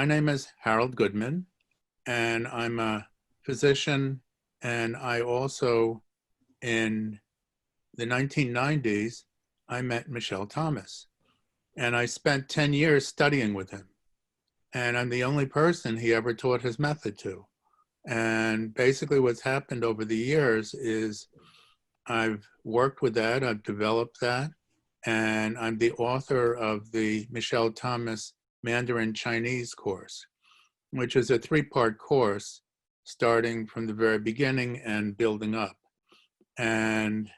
my name is Harold Goodman, and I'm a physician, and I also, in the 1990s, I met Michel Thomas, and I spent 10 years studying with him. And I'm the only person he ever taught his method to. And basically what's happened over the years is I've worked with that, I've developed that, and I'm the author of the Michel Thomas Mandarin Chinese course, which is a 3-part course starting from the very beginning and building up. And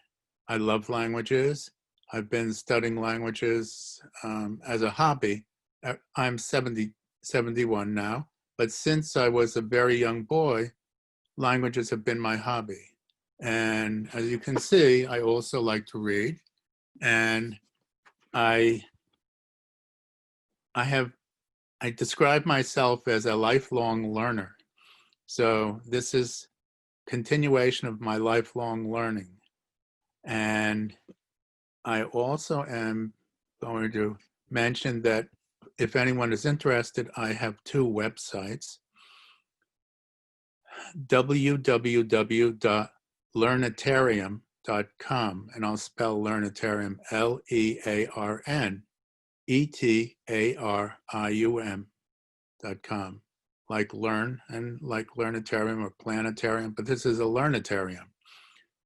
I love languages. I've been studying languages as a hobby. I'm 71 now, but since I was a very young boy, languages have been my hobby. And as you can see, I also like to read, and I describe myself as a lifelong learner. So this is continuation of my lifelong learning. And I also am going to mention that if anyone is interested, I have 2 websites, www.learnitarium.com, and I'll spell Learnitarium, LEARNETARIUM.com, like learn and like Learnitarium or planetarium, but this is a Learnitarium.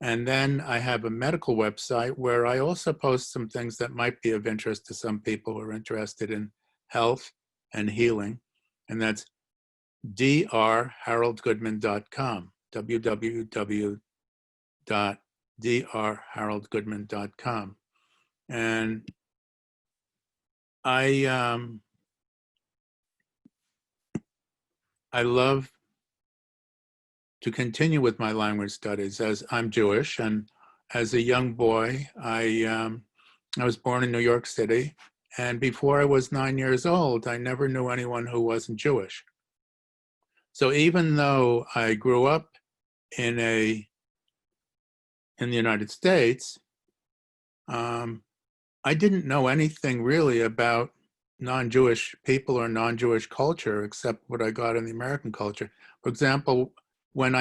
And then I have a medical website where I also post some things that might be of interest to some people who are interested in health and healing, and that's drharoldgoodman.com, www.drharoldgoodman.com. And I love to continue with my language studies, as I'm Jewish, and as a young boy, I was born in New York City, and before I was 9 years old, I never knew anyone who wasn't Jewish. So even though I grew up in the United States, I didn't know anything really about non-Jewish people or non-Jewish culture except what I got in the American culture. For example, when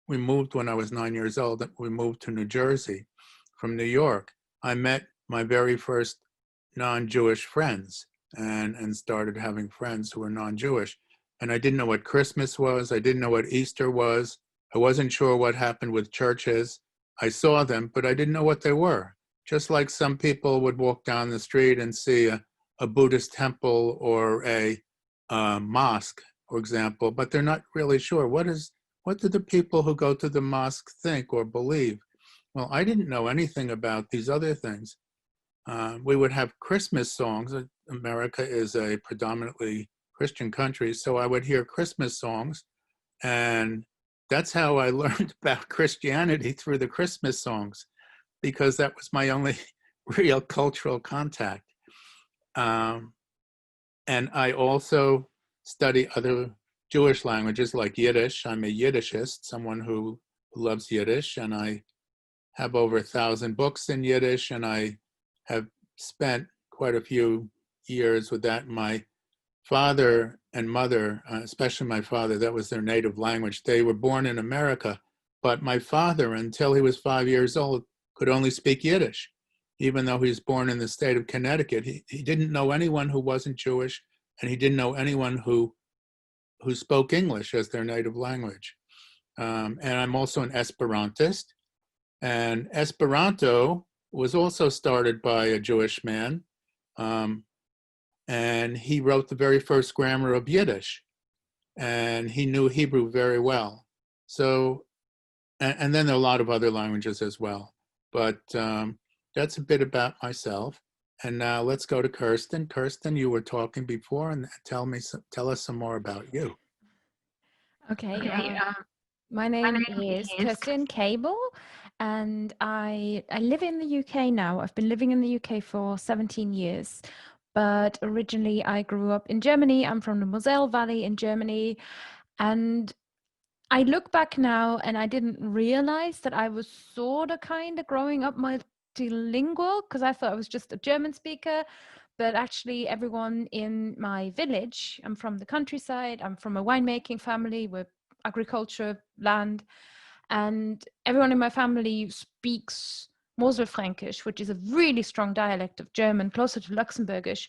we moved when I was 9 years old, we moved to New Jersey from New York. I met my very first non-Jewish friends and started having friends who were non-Jewish. And I didn't know what Christmas was. I didn't know what Easter was. I wasn't sure what happened with churches. I saw them, but I didn't know what they were. Just like some people would walk down the street and see a Buddhist temple or a mosque, for example, but they're not really sure. What do the people who go to the mosque think or believe? Well, I didn't know anything about these other things. We would have Christmas songs. America is a predominantly Christian country, so I would hear Christmas songs, and that's how I learned about Christianity, through the Christmas songs, because that was my only real cultural contact. And I also study other Jewish languages like Yiddish. I'm a Yiddishist, someone who loves Yiddish, and I have over 1,000 books in Yiddish, and I have spent quite a few years with that. My father and mother, especially my father, that was their native language. They were born in America, but my father, until he was 5 years old, could only speak Yiddish. Even though he was born in the state of Connecticut, he didn't know anyone who wasn't Jewish, and he didn't know anyone who spoke English as their native language. And I'm also an Esperantist, and Esperanto was also started by a Jewish man, and he wrote the very first grammar of Yiddish, and he knew Hebrew very well. So, and then there are a lot of other languages as well, but that's a bit about myself. And now let's go to Kerstin. Kerstin, you were talking before, and tell us some more about you. Okay, my name is Kerstin Cable, and I live in the UK now. I've been living in the UK for 17 years, but originally I grew up in Germany. I'm from the Moselle Valley in Germany, and I look back now and I didn't realize that I was sort of kind of growing up multilingual, because I thought I was just a German speaker. but actually everyone in my village, I'm from the countryside, I'm from a winemaking family with agriculture land, and everyone in my family speaks Moselfränkisch, which is a really strong dialect of German, closer to Luxembourgish.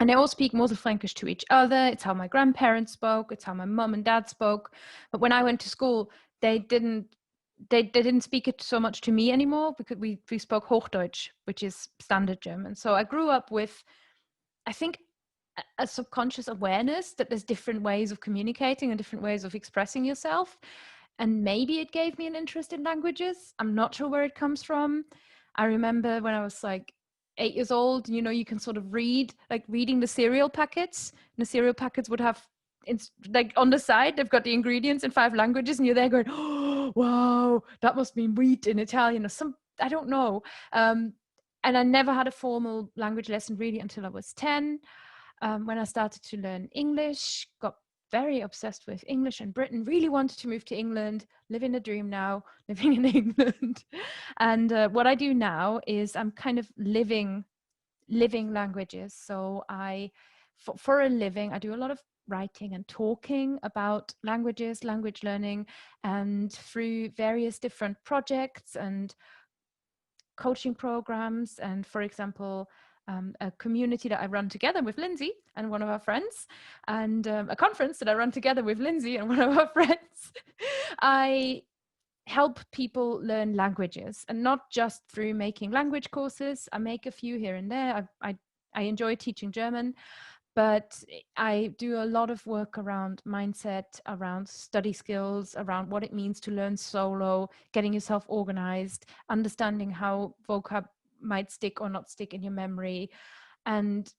And they all speak Moselfränkisch to each other. It's how my grandparents spoke. It's how my mum and dad spoke. But when I went to school, they didn't speak it so much to me anymore, because we spoke Hochdeutsch, which is standard German. So I grew up with, I think, a subconscious awareness that there's different ways of communicating and different ways of expressing yourself. And maybe it gave me an interest in languages. I'm not sure where it comes from. I remember when I was like 8 years old, you know, you can sort of reading the cereal packets. And the cereal packets would have, like on the side, they've got the ingredients in 5 languages, and you're there going, oh, wow, that must mean wheat in Italian or some, I don't know. And I never had a formal language lesson really until I was 10. When I started to learn English, got very obsessed with English and Britain, really wanted to move to England, living a dream now, living in England. And what I do now is I'm kind of living languages. So for a living, I do a lot of writing and talking about languages, language learning, and through various different projects and coaching programs. And for example, a community that I run together with Lindsay and one of our friends, and a conference that I run together with Lindsay and one of our friends. I help people learn languages, and not just through making language courses. I make a few here and there. I enjoy teaching German, but I do a lot of work around mindset, around study skills, around what it means to learn solo, getting yourself organized, understanding how vocab might stick or not stick in your memory, and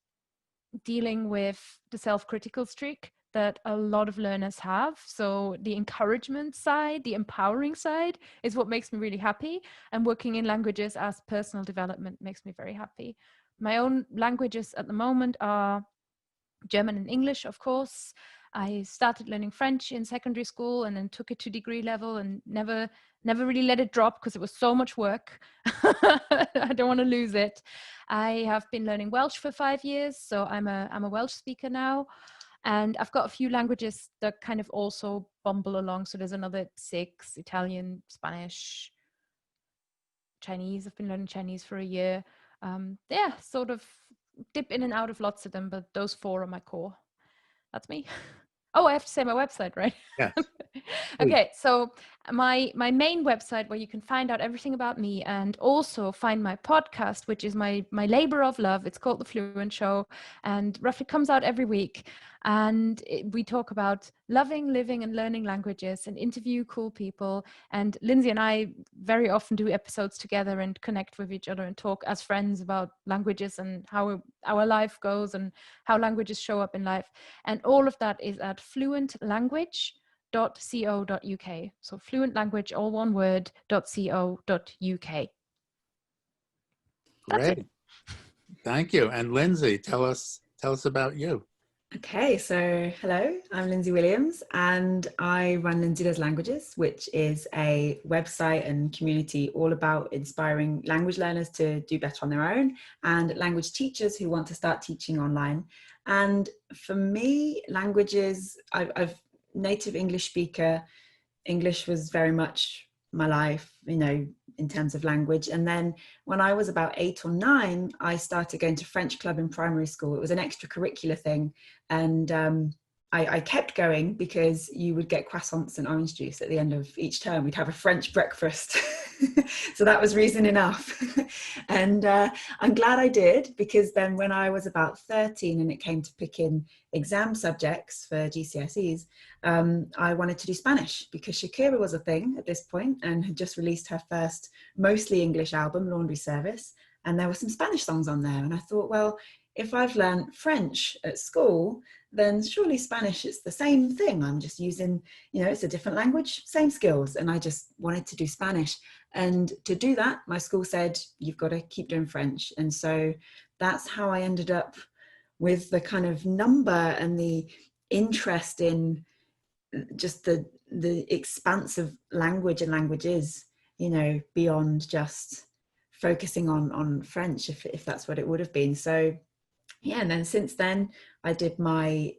dealing with the self-critical streak that a lot of learners have. So the encouragement side, the empowering side is what makes me really happy. And working in languages as personal development makes me very happy. My own languages at the moment are German and English, of course. I started learning French in secondary school and then took it to degree level and never really let it drop because it was so much work. I don't want to lose it. I have been learning Welsh for 5 years, so I'm a Welsh speaker now. And I've got a few languages that kind of also bumble along. So there's another 6: Italian, Spanish, Chinese. I've been learning Chinese for a year. Yeah, sort of dip in and out of lots of them, but those 4 are my core. That's me. Oh, I have to say my website, right? Yes. Okay, so my main website, where you can find out everything about me and also find my podcast, which is my labor of love. It's called The Fluent Show, and roughly comes out every week. And we talk about loving, living, and learning languages and interview cool people. And Lindsay and I very often do episodes together and connect with each other and talk as friends about languages and how our life goes and how languages show up in life. And all of that is at fluentlanguage.co.uk. So fluent language, all one word, .co.uk. Great. Thank you. And Lindsay, tell us about you. Okay, so hello, I'm Lindsay Williams, and I run Lindsay Does Languages, which is a website and community all about inspiring language learners to do better on their own and language teachers who want to start teaching online. And for me, languages, I've native English speaker. English was very much my life, you know, in terms of language. And then when I was about 8 or 9, I started going to French club in primary school. It was an extracurricular thing. And I kept going because you would get croissants and orange juice at the end of each term. We'd have a French breakfast. So that was reason enough. And I'm glad I did, because then when I was about 13 and it came to picking exam subjects for GCSEs, I wanted to do Spanish because Shakira was a thing at this point and had just released her first mostly English album, Laundry Service. And there were some Spanish songs on there. And I thought, well, if I've learned French at school, then surely Spanish is the same thing. I'm just using, you know, it's a different language, same skills. And I just wanted to do Spanish. And to do that, my school said, you've got to keep doing French. And so that's how I ended up with the kind of number and the interest in just the expanse of language and languages, you know, beyond just focusing on French, if that's what it would have been. So Yeah, and then since then, I did my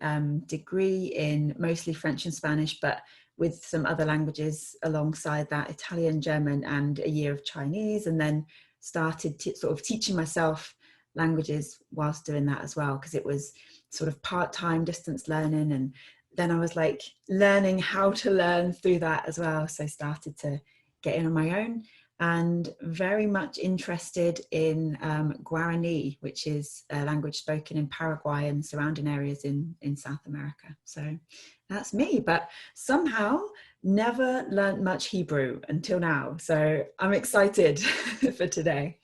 degree in mostly French and Spanish, but with some other languages alongside that, Italian, German, and a year of Chinese, and then started sort of teaching myself languages whilst doing that as well, because it was sort of part-time distance learning. And then I was like learning how to learn through that as well. So I started to get in on my own, and very much interested in Guarani, which is a language spoken in Paraguay and surrounding areas in South America. So that's me, but somehow never learned much Hebrew until now. So I'm excited for today.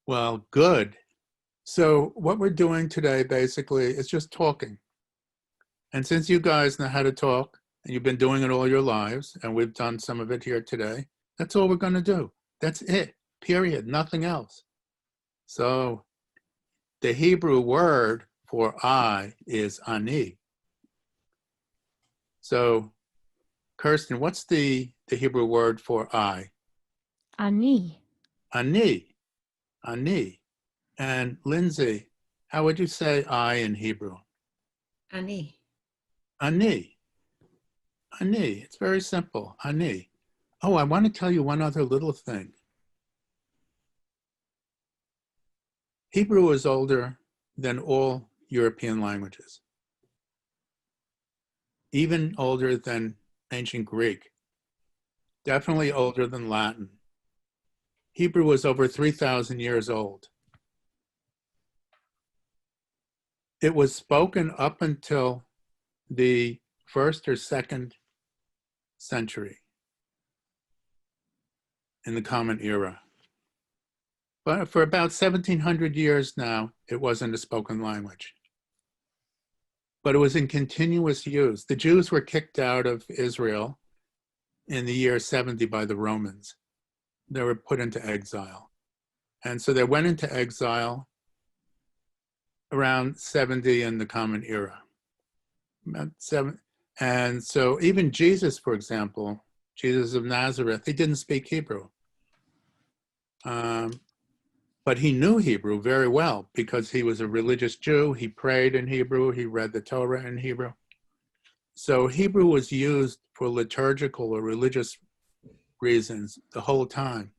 Well, good. So what we're doing today basically is just talking. And since you guys know how to talk, and you've been doing it all your lives, and we've done some of it here today, that's all we're going to do. That's it, period, nothing else. So the Hebrew word for I is ani. So Kerstin, what's the Hebrew word for I? Ani. Ani. Ani. And Lindsay, how would you say I in Hebrew? Ani. Ani. Ani. It's very simple. Ani. Oh, I want to tell you one other little thing. Hebrew is older than all European languages, even older than ancient Greek, definitely older than Latin. Hebrew is over 3,000 years old. It was spoken up until the 1st or 2nd century in the Common Era. But for about 1,700 years now, it wasn't a spoken language. But it was in continuous use. The Jews were kicked out of Israel in the year 70 by the Romans. They were put into exile. And so they went into exile around 70 in the Common Era. About 7. And so even Jesus, for example, Jesus of Nazareth, he didn't speak Hebrew. But he knew Hebrew very well because he was a religious Jew. He prayed in Hebrew. He read the Torah in Hebrew. So Hebrew was used for liturgical or religious reasons the whole time.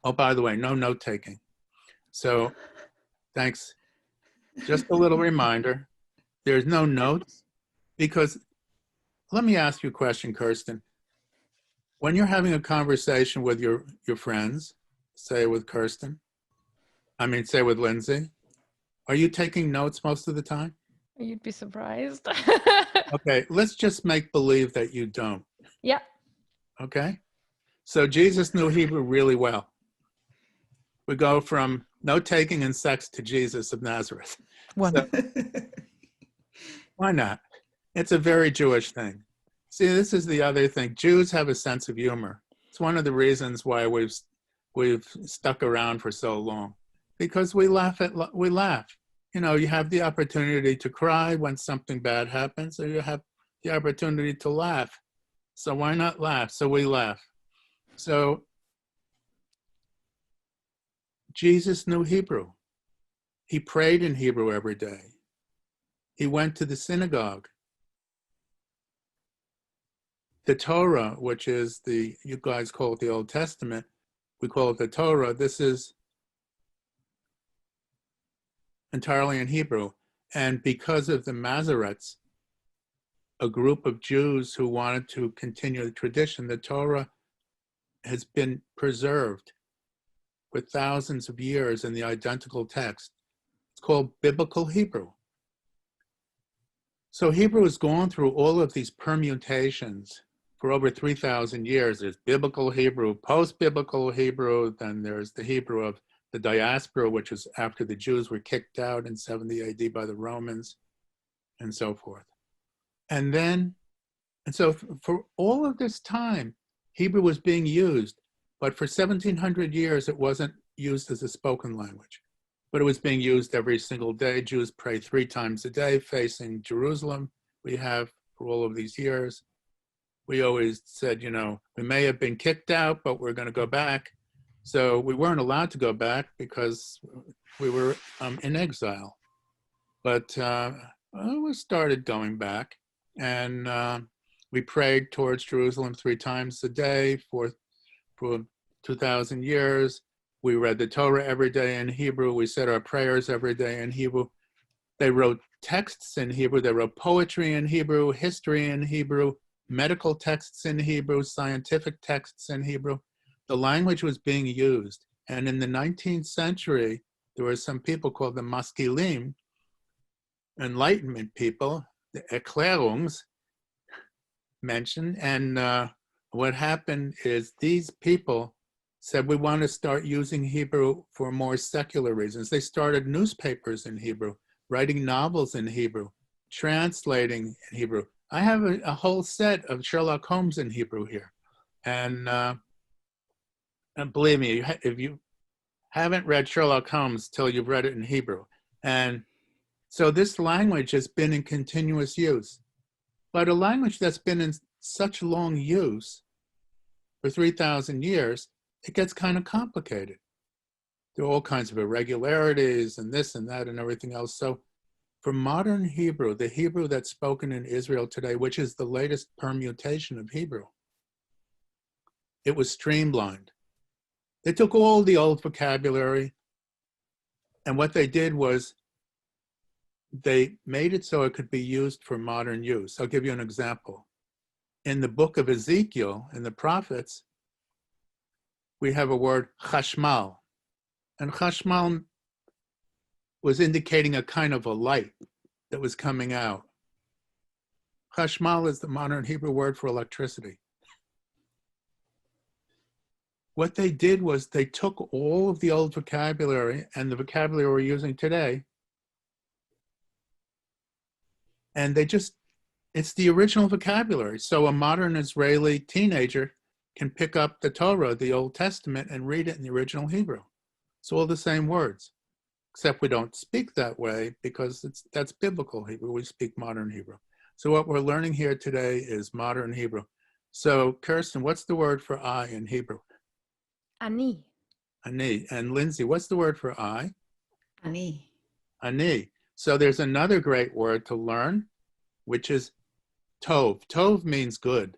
Oh, by the way, no note-taking. So thanks. Just a little reminder. There's no notes because, let me ask you a question, Kerstin. When you're having a conversation with your friends, say with Kerstin, say with Lindsay, are you taking notes most of the time? You'd be surprised. Okay, let's just make believe that you don't. Yeah. Okay? So Jesus knew Hebrew really well. We go from note-taking and sex to Jesus of Nazareth. So, why not? It's a very Jewish thing. See, this is the other thing. Jews have a sense of humor. It's one of the reasons why we've stuck around for so long, because we laugh. You know, you have the opportunity to cry when something bad happens, or you have the opportunity to laugh. So why not laugh? So we laugh. So Jesus knew Hebrew. He prayed in Hebrew every day. He went to the synagogue. The Torah, which is you guys call it the Old Testament, we call it the Torah. This is entirely in Hebrew. And because of the Masoretes, a group of Jews who wanted to continue the tradition, the Torah has been preserved for thousands of years in the identical text. It's called Biblical Hebrew. So Hebrew has gone through all of these permutations for over 3,000 years. There's Biblical Hebrew, post-Biblical Hebrew, then there's the Hebrew of the diaspora, which was after the Jews were kicked out in 70 AD by the Romans, and so forth. And so for all of this time, Hebrew was being used, but for 1,700 years, it wasn't used as a spoken language, but it was being used every single day. Jews pray 3 times a day facing Jerusalem. We have for all of these years. We always said, you know, we may have been kicked out, but we're going to go back. So we weren't allowed to go back because we were in exile. But we started going back, and we prayed towards Jerusalem 3 times a day for 2,000 years. We read the Torah every day in Hebrew. We said our prayers every day in Hebrew. They wrote texts in Hebrew. They wrote poetry in Hebrew, history in Hebrew, medical texts in Hebrew, scientific texts in Hebrew. The language was being used. And in the 19th century, there were some people called the Maskilim, Enlightenment people, the Erklärungs mentioned. And what happened is these people said, we want to start using Hebrew for more secular reasons. They started newspapers in Hebrew, writing novels in Hebrew, translating in Hebrew. I have a whole set of Sherlock Holmes in Hebrew here. And believe me, if you haven't read Sherlock Holmes till you've read it in Hebrew. And so this language has been in continuous use. But a language that's been in such long use for 3,000 years, it gets kind of complicated. There are all kinds of irregularities and this and that and everything else. So for modern Hebrew, the Hebrew that's spoken in Israel today, which is the latest permutation of Hebrew, it was streamlined. They took all the old vocabulary, and what they did was they made it so it could be used for modern use. I'll give you an example. In the book of Ezekiel, in the prophets, we have a word chashmal. And chashmal was indicating a kind of a light that was coming out. Chashmal is the modern Hebrew word for electricity. What they did was they took all of the old vocabulary and the vocabulary we're using today, and it's the original vocabulary. So a modern Israeli teenager can pick up the Torah, the Old Testament, and read it in the original Hebrew. It's all the same words, except we don't speak that way because that's biblical Hebrew. We speak modern Hebrew. So what we're learning here today is modern Hebrew. So Kerstin, what's the word for I in Hebrew? Ani. Ani. And Lindsay, what's the word for I? Ani. Ani. So there's another great word to learn, which is tov. Tov means good.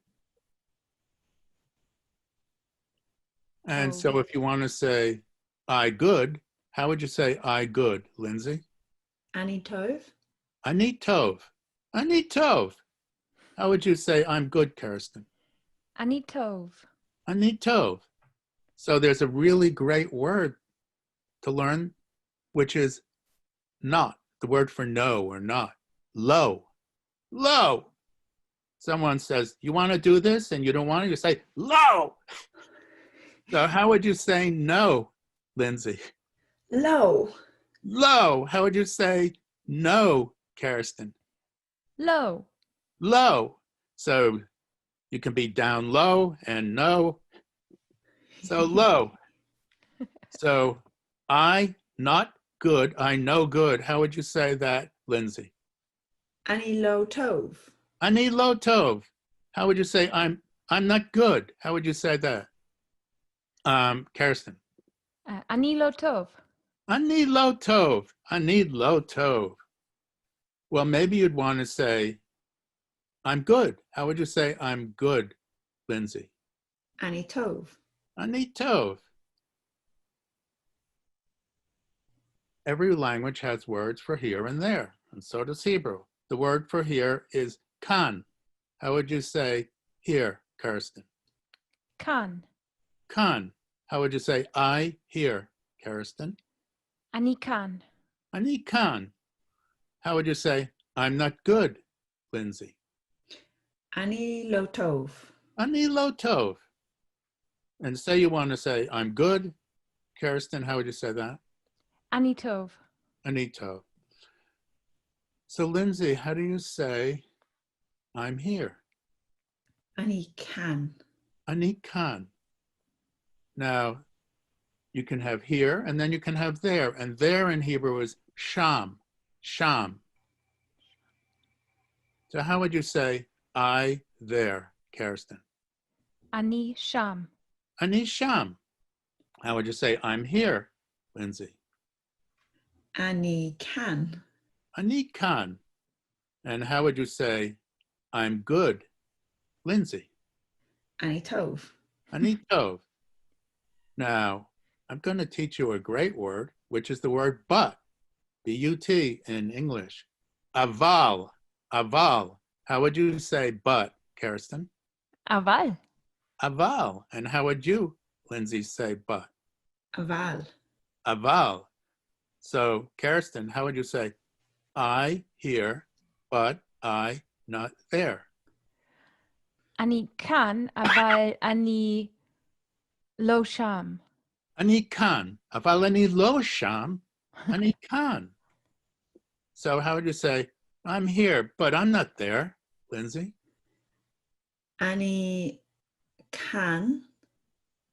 And Tov. so if you want to say I good, how would you say I good, Lindsay? Ani tov. Ani tov. Ani tov. How would you say I'm good, Kerstin? Ani tov. Ani tov. So there's a really great word to learn, which is not, the word for no or not. Lo. Lo. Someone says, you want to do this and you don't want to, you say, lo. So how would you say no, Lindsay? Low. Low. How would you say no, Kerstin? Low. Low. So you can be down low and no. So low. So I not good, I no good. How would you say that, Lindsay? Ani lo tov. Ani lo tov. How would you say I'm not good? How would you say that? Kerstin. Ani lo tov. Ani lo tov. Ani lo tov. Well, maybe you'd want to say, I'm good. How would you say I'm good, Lindsay? Ani tov. Ani tov. Every language has words for here and there, and so does Hebrew. The word for here is kan. How would you say here, Kerstin? Kan. Kan. How would you say I here, Kerstin? Ani kan. Ani kan. How would you say I'm not good, Lindsay? Ani lo tov. Ani lo tov. And say you want to say I'm good, Kerstin, how would you say that? Ani tov. Ani tov. So Lindsay, how do you say I'm here? Ani kan. Ani kan. Now, you can have here, and then you can have there. And there in Hebrew is sham, sham. So how would you say I there, Kerstin? Ani sham. Ani sham. How would you say, I'm here, Lindsay? Ani can. Ani kan. And how would you say, I'm good, Lindsay? Ani tov. Ani tov. Now, I'm going to teach you a great word, which is the word but, B-U-T in English. Aval, aval. How would you say but, Kerstin? Aval. Aval. And how would you, Lindsay, say but? Aval. Aval. So, Kerstin, how would you say, I here, but I not there? Ani kan, aval ani lo sham. Ani kan. Aval ani lo sham. Ani kan. So how would you say, I'm here, but I'm not there, Lindsay? Ani can.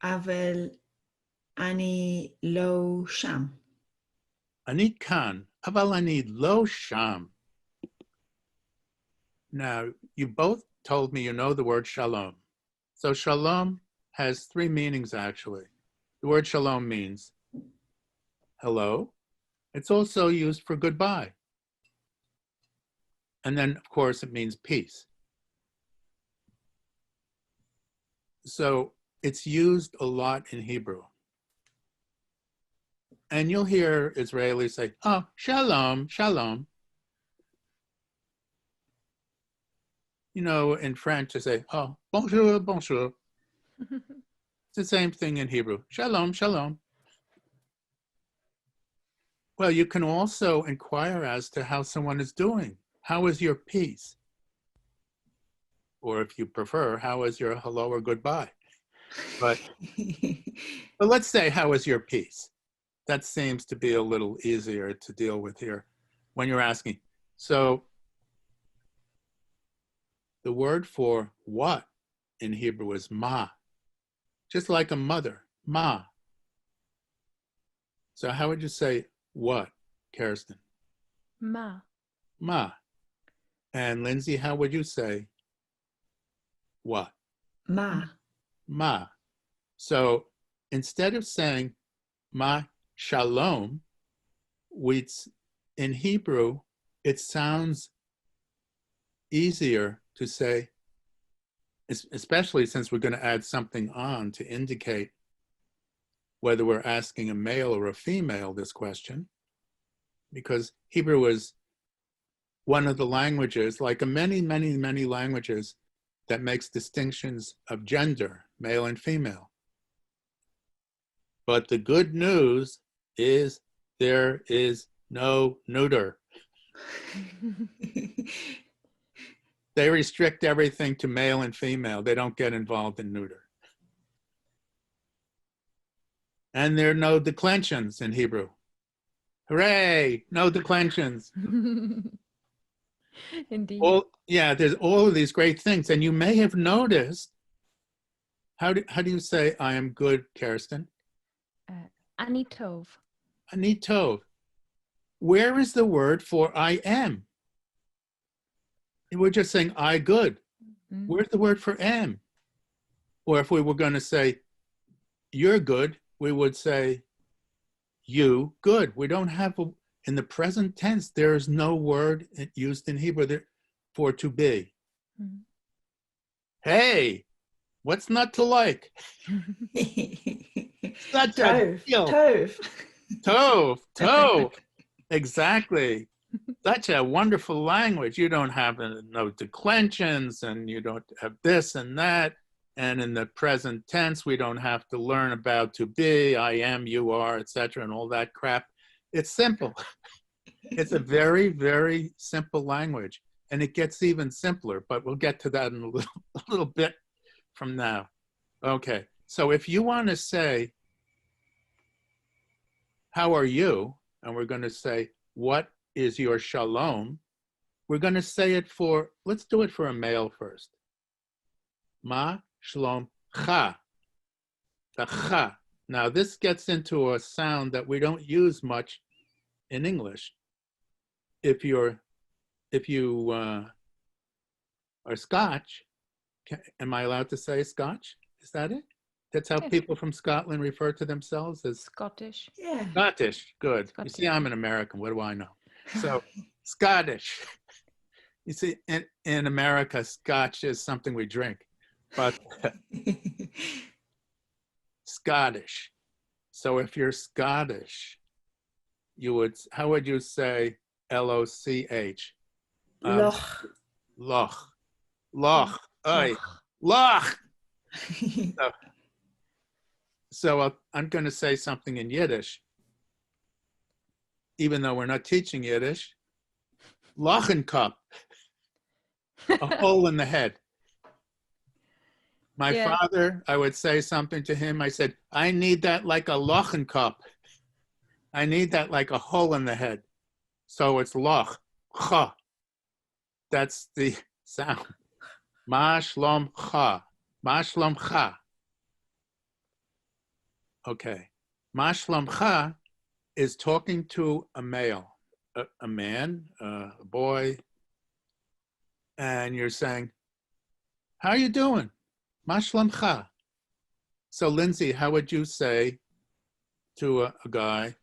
Aval ani lo sham. Ani kan. Aval ani lo sham. Now, you both told me you know the word shalom. So shalom has three meanings, actually. The word shalom means hello. It's also used for goodbye. And then, of course, it means peace. So it's used a lot in Hebrew. And you'll hear Israelis say, oh, shalom, shalom. You know, in French, they say, oh, bonjour, bonjour. It's the same thing in Hebrew. Shalom, shalom. Well, you can also inquire as to how someone is doing. How is your peace? Or if you prefer, how is your hello or goodbye? But let's say, how is your peace? That seems to be a little easier to deal with here when you're asking. So the word for what in Hebrew is ma, just like a mother, ma. So how would you say what, Kerstin? Ma. Ma. And Lindsay, how would you say what? Ma. Ma. So instead of saying ma shalom, in Hebrew, it sounds easier to say, especially since we're going to add something on to indicate whether we're asking a male or a female this question, because Hebrew is one of the languages, like many, many, many languages, that makes distinctions of gender, male and female. But the good news is there is no neuter. They restrict everything to male and female. They don't get involved in neuter. And there are no declensions in Hebrew. Hooray, no declensions. Indeed. There's all of these great things. And you may have noticed, how do you say I am good, Kerstin? Ani tov. Ani tov. Where is the word for I am? We're just saying I good. Where's the word for am? Or if we were going to say you're good, we would say you good. We don't have in the present tense, there is no word used in Hebrew for to be. Hey, what's not to like? Such a deal. Tov. Tov, tov. Exactly. Such a wonderful language. You don't have no declensions, and you don't have this and that. And in the present tense, we don't have to learn about to be, I am, you are, etc., and all that crap. It's simple. It's a very, very simple language, and it gets even simpler. But we'll get to that in a little bit from now. Okay. So if you want to say, how are you? And we're going to say, what is your shalom? We're going to say it let's do it for a male first. Ma shalom cha. The cha. Now this gets into a sound that we don't use much in English. If you are Scotch, am I allowed to say Scotch? Is that it? That's how Yeah. people from Scotland refer to themselves as Scottish. Yeah. Scottish. Good. You Scottish. see, I'm an American. What do I know? So Scottish. You see, in America, Scotch is something we drink, but Scottish. So if you're Scottish, you would, how would you say L-O-C-H? Loch. Loch. Loch. Oy. Loch. So I'm going to say something in Yiddish, even though we're not teaching Yiddish. Lochenkopf. A hole in the head. My Yeah. father, I would say something to him. I said, I need that like a Lochenkopf. I need that like a hole in the head. So it's loch, cha. That's the sound. Ma shlom cha. Ma shlom cha. Okay. Ma shlom cha is talking to a male, a man, a boy, and you're saying, how are you doing? Ma shlom cha. So Lindsay, how would you say to a guy,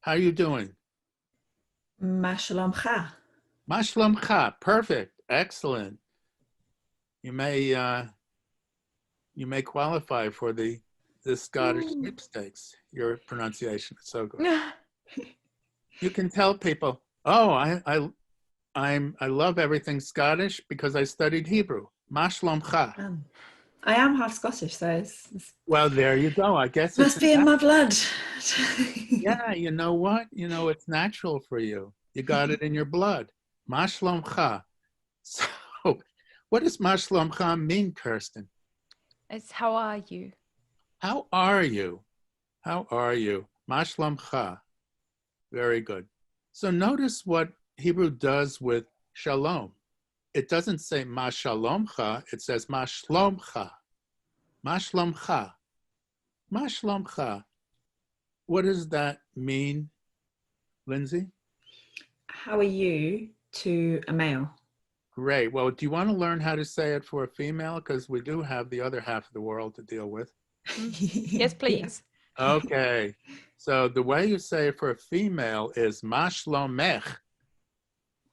how are you doing? Ma shalom cha. Ma shlom cha. Perfect. Excellent. You may qualify for the Scottish sweepstakes. Your pronunciation is so good. You can tell people, oh, I love everything Scottish because I studied Hebrew. Ma shlom cha. I am half Scottish, so it's Well, there you go. I guess must be in my blood. yeah, you know what? You know, it's natural for you. You got it in your blood. Ma shlom cha. So, what does ma shlom cha mean, Kerstin? It's how are you? How are you? How are you? Ma shlom cha. Very good. So notice what Hebrew does with shalom. It doesn't say ma shalom cha, it says ma shlom cha. Ma shlom cha. Ma shlom cha. What does that mean, Lindsay? How are you to a male? Great. Well, do you want to learn how to say it for a female? Because we do have the other half of the world to deal with. Yes, please. Okay. So the way you say it for a female is ma shlomech.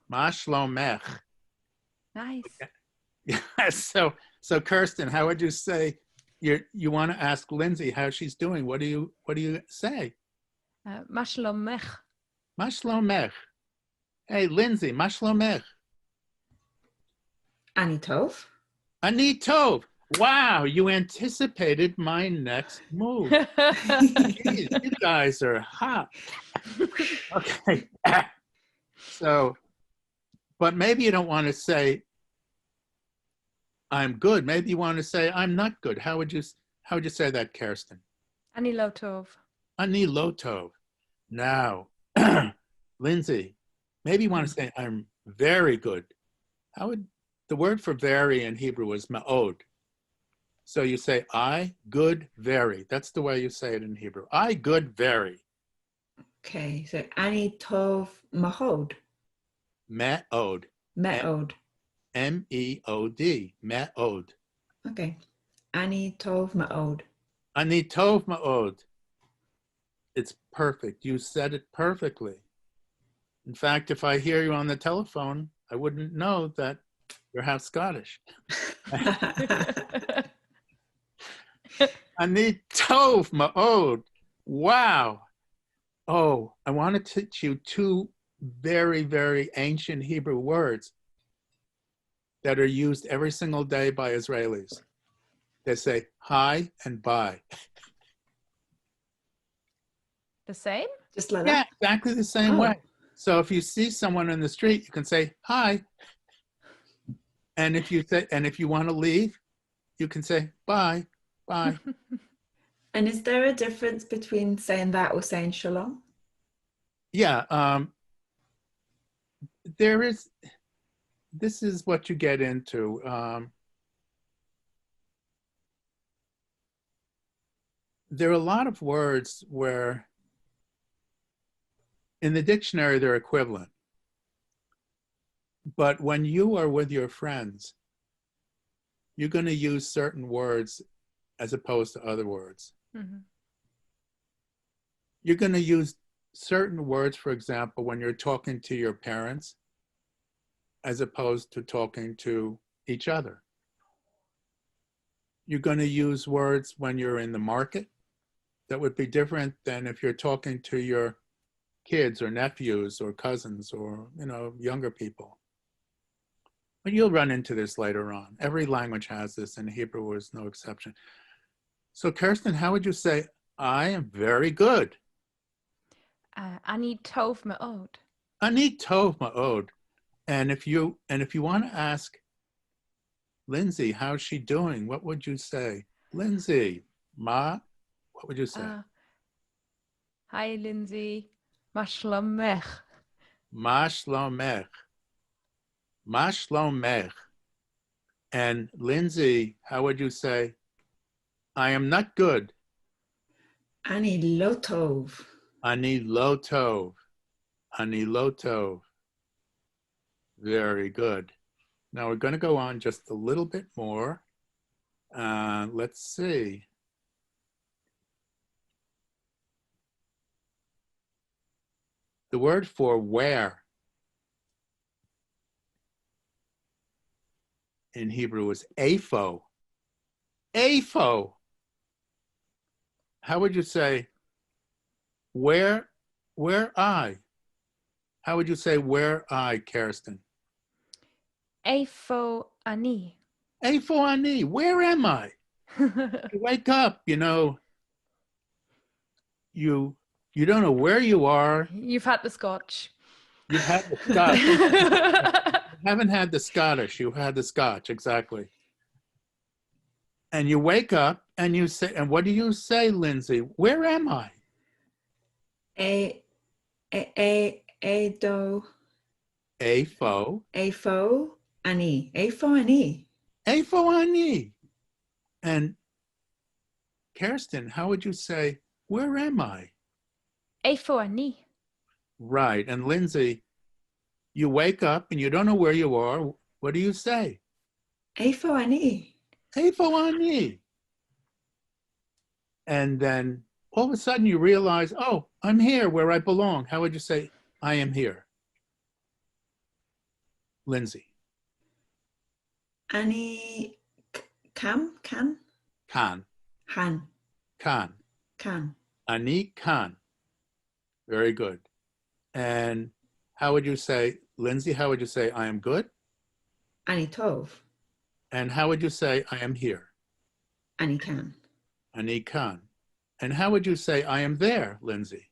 Ma shlomech. Nice. Yeah. So Kerstin, how would you say you want to ask Lindsay how she's doing? What do you say? Ma shlomech. Ma shlomech. Hey, Lindsay, ma shlomech. Ani tov. Ani tov. Wow, you anticipated my next move. Jeez, you guys are hot. Okay. So, but maybe you don't want to say I'm good. Maybe you want to say I'm not good. How would you say that, Kerstin? Ani lo tov. Ani lo tov. Now, Lindsay, maybe you want to say I'm very good. How would the word for very in Hebrew is ma'od. So you say I good very. That's the way you say it in Hebrew. I good very. Okay, so ani tov mahod. Me'od. Me'od. M-E-O-D. Me'od. Okay. Ani tov ma'od. Ani tov ma'od. It's perfect. You said it perfectly. In fact, if I hear you on the telephone, I wouldn't know that you're half Scottish. Ani tov ma'od. Wow. Oh, I want to teach you two very, very ancient Hebrew words that are used every single day by Israelis. They say hi and bye. The same? Just like Yeah, that? exactly the same way. So if you see someone in the street, you can say hi. And if you want to leave, you can say bye, bye. And is there a difference between saying that or saying shalom? Yeah, there is. This is what you get into. There are a lot of words where in the dictionary they're equivalent. But when you are with your friends, you're going to use certain words as opposed to other words. Mhm. You're going to use certain words, for example, when you're talking to your parents, as opposed to talking to each other. You're going to use words when you're in the market that would be different than if you're talking to your kids or nephews or cousins or, younger people. But you'll run into this later on. Every language has this, and Hebrew is no exception. So Kerstin, how would you say, I am very good? Ani tov me'od. Ani tov ma'od. And if you want to ask Lindsay, how's she doing? What would you say? Lindsay, what would you say? Hi, Lindsay. Ma shlomech. Ma shlomech. Ma shlomech. And Lindsay, how would you say, I am not good? Ani lo tov. Ani lo tov. Ani lo tov. Very good. Now we're going to go on just a little bit more. Let's see. The word for where in Hebrew is apho. Apho. How would you say, where I? How would you say where I, Kerstin? Eifo ani. Apho ani, where am I? You wake up, you don't know where you are. You've had the scotch. You've had the Scotch. You haven't had the Scottish, you've had the Scotch, exactly. And you wake up and you say, and what do you say, Lindsay? Where am I? Do. Apho. Apho ani. Apho ani. Apho ani. And Kerstin, how would you say, where am I? Eifo ani. Right. And Lindsay, you wake up and you don't know where you are. What do you say? Apho ani. Apho ani. And then all of a sudden you realize, oh, I'm here where I belong. How would you say, I am here? Lindsay. Ani kan. Kan. Han. Kan. Kan. Ani kan. Very good. And how would you say, Lindsay, how would you say, I am good? Ani tov. And how would you say, I am here? Ani kan. Ani kan. And how would you say, I am there, Lindsay?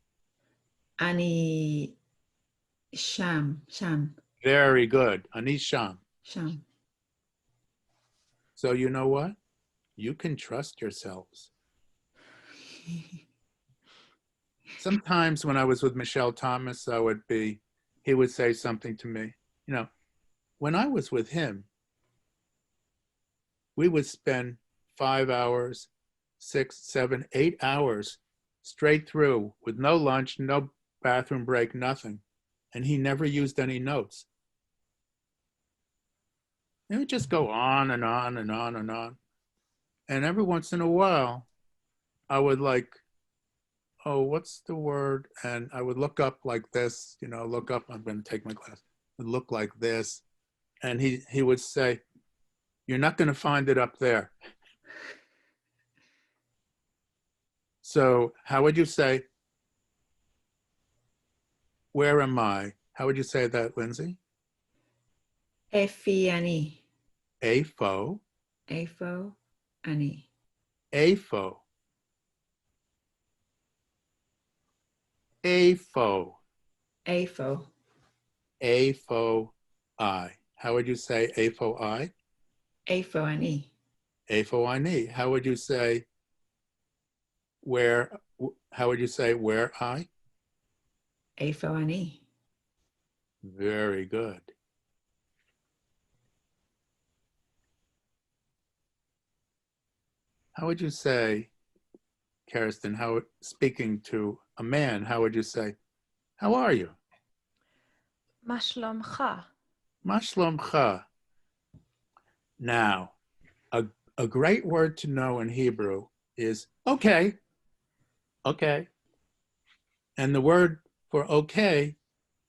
Ani sham. Very good. Ani sham. Sham. So you know what? You can trust yourselves. Sometimes when I was with Michel Thomas, he would say something to me. When I was with him, we would spend 5 hours, 6, 7, 8 hours straight through with no lunch, no bathroom break, nothing. And he never used any notes. It would just go on and on and on and on. And every once in a while, I would oh, what's the word? And I would look up like this, look up, I'm going to take my class, and look like this. And he would say, you're not going to find it up there. So how would you say, where am I? How would you say that, Lindsay? Efi ani. Apho. Apho ani. Apho. Apho. Apho. Apho I. How would you say apho I? Apho ani. Apho ani. How would you say where? How would you say where I? Apho ani. Very good. How would you say, Kerstin, speaking to a man, how would you say, how are you? Ma shlomcha. Ma shlomcha. Now, a great word to know in Hebrew is okay. Okay. And the word for okay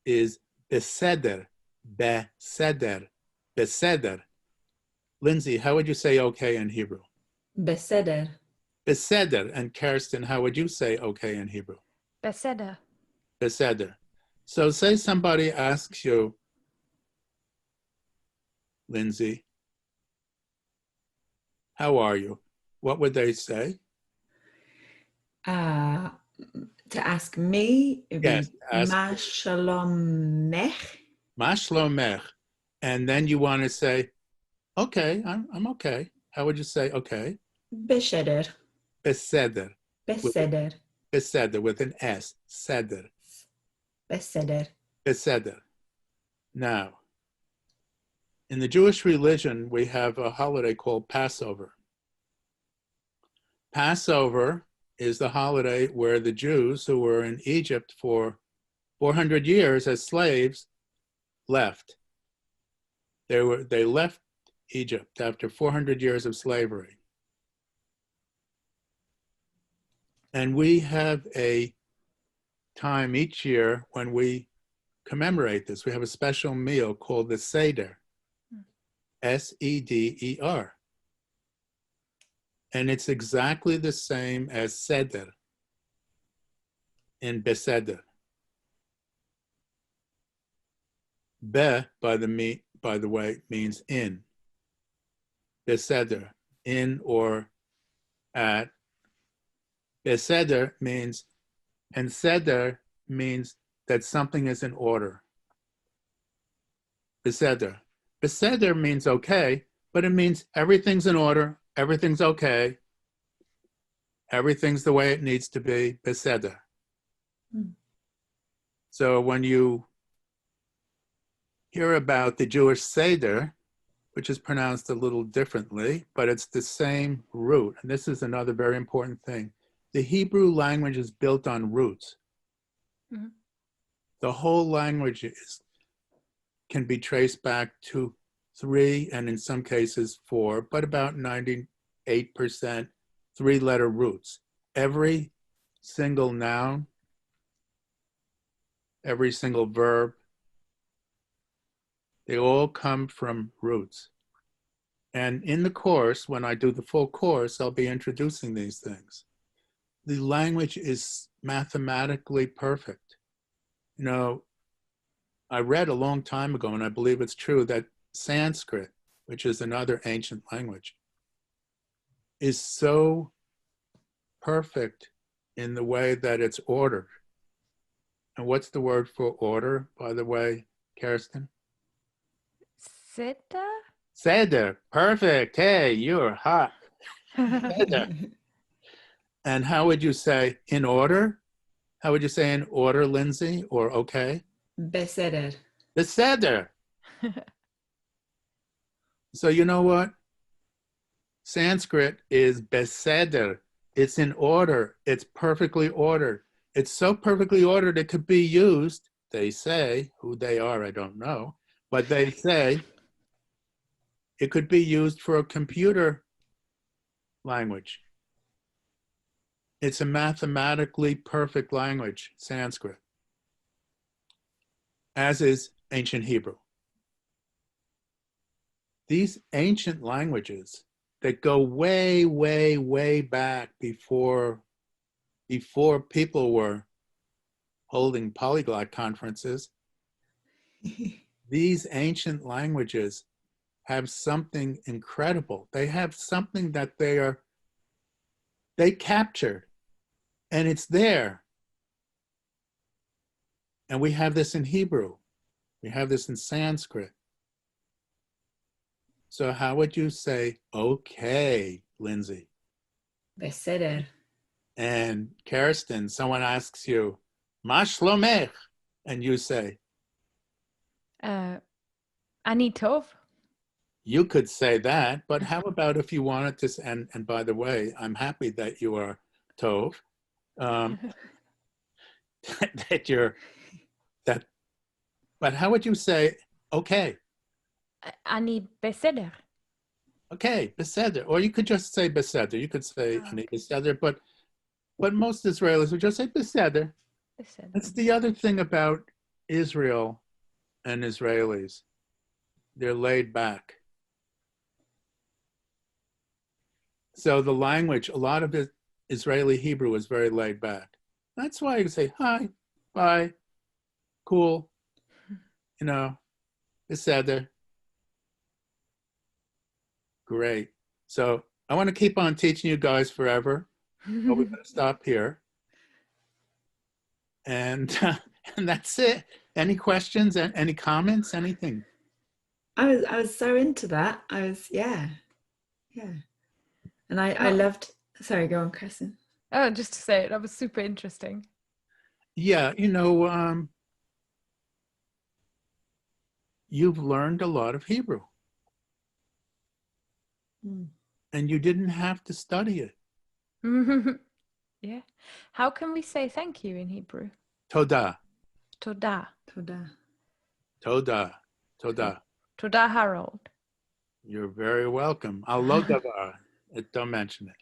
is beseder. Beseder. Beseder. Lindsay, how would you say okay in Hebrew? Beseder. Beseder. And Kerstin, how would you say okay in Hebrew? Beseder. Beseder. So say somebody asks you, Lindsay, how are you? What would they say? To ask me, it would Yes, be ask Ma Shalom Mech. Ma shlomech. And then you want to say, okay, I'm okay. How would you say okay? Beseder. Beseder. Beseder. Beseder with an S. Seder. Beseder. Beseder. Now, in the Jewish religion, we have a holiday called Passover. Passover is the holiday where the Jews who were in Egypt for 400 years as slaves left. They left Egypt after 400 years of slavery. And we have a time each year when we commemorate this. We have a special meal called the Seder, Seder. And it's exactly the same as Seder in Beseder. Be, by the way, means in. Beseder, in or at. Beseder means, and Seder means that something is in order. Beseder. Beseder means okay, but it means everything's in order, everything's okay, everything's the way it needs to be. Beseder. So when you hear about the Jewish Seder, which is pronounced a little differently, but it's the same root. And this is another very important thing. The Hebrew language is built on roots. Mm-hmm. The whole language can be traced back to 3, and in some cases 4, but about 98% 3-letter roots. Every single noun, every single verb, they all come from roots. And in the course, when I do the full course, I'll be introducing these things. The language is mathematically perfect. You know, I read a long time ago, and I believe it's true, that Sanskrit, which is another ancient language, is so perfect in the way that it's ordered. And what's the word for order, by the way, Kerstin? Seder? Seder. Perfect. Hey, you're hot. Seder. And how would you say in order? How would you say in order, Lindsay, or okay? Beseder. Beseder. So you know what? Sanskrit is beseder. It's in order. It's perfectly ordered. It's so perfectly ordered it could be used, they say, who they are, I don't know, but they say it could be used for a computer language. It's a mathematically perfect language, Sanskrit, as is ancient Hebrew. These ancient languages that go way, way, way back before people were holding polyglot conferences, these ancient languages have something incredible. They have something that they captured, and it's there. And we have this in Hebrew. We have this in Sanskrit. So how would you say, okay, Lindsay? Beseder. And Kerstin, someone asks you, Ma shlomech? And you say, Ani tov. You could say that, but how about if you wanted to, and by the way, I'm happy that you are tov, but how would you say, okay? Ani beseder. Okay, beseder. Or you could just say beseder. You could say ani beseder, but most Israelis would just say beseder. That's the other thing about Israel and Israelis. They're laid back. So the language, a lot of it, Israeli Hebrew is very laid back. That's why you say hi, bye, cool, you know, beseder. Great. So I want to keep on teaching you guys forever, but we're going to stop here. And that's it. Any questions? Any comments? Anything? I was so into that. Yeah. And I loved. Sorry, go on, Kerstin. Oh, just to say, that was super interesting. Yeah, you've learned a lot of Hebrew. And you didn't have to study it. Yeah. How can we say thank you in Hebrew? Toda. Toda. Toda. Toda. Toda. Toda, Harold. You're very welcome. Allah davar. Don't mention it.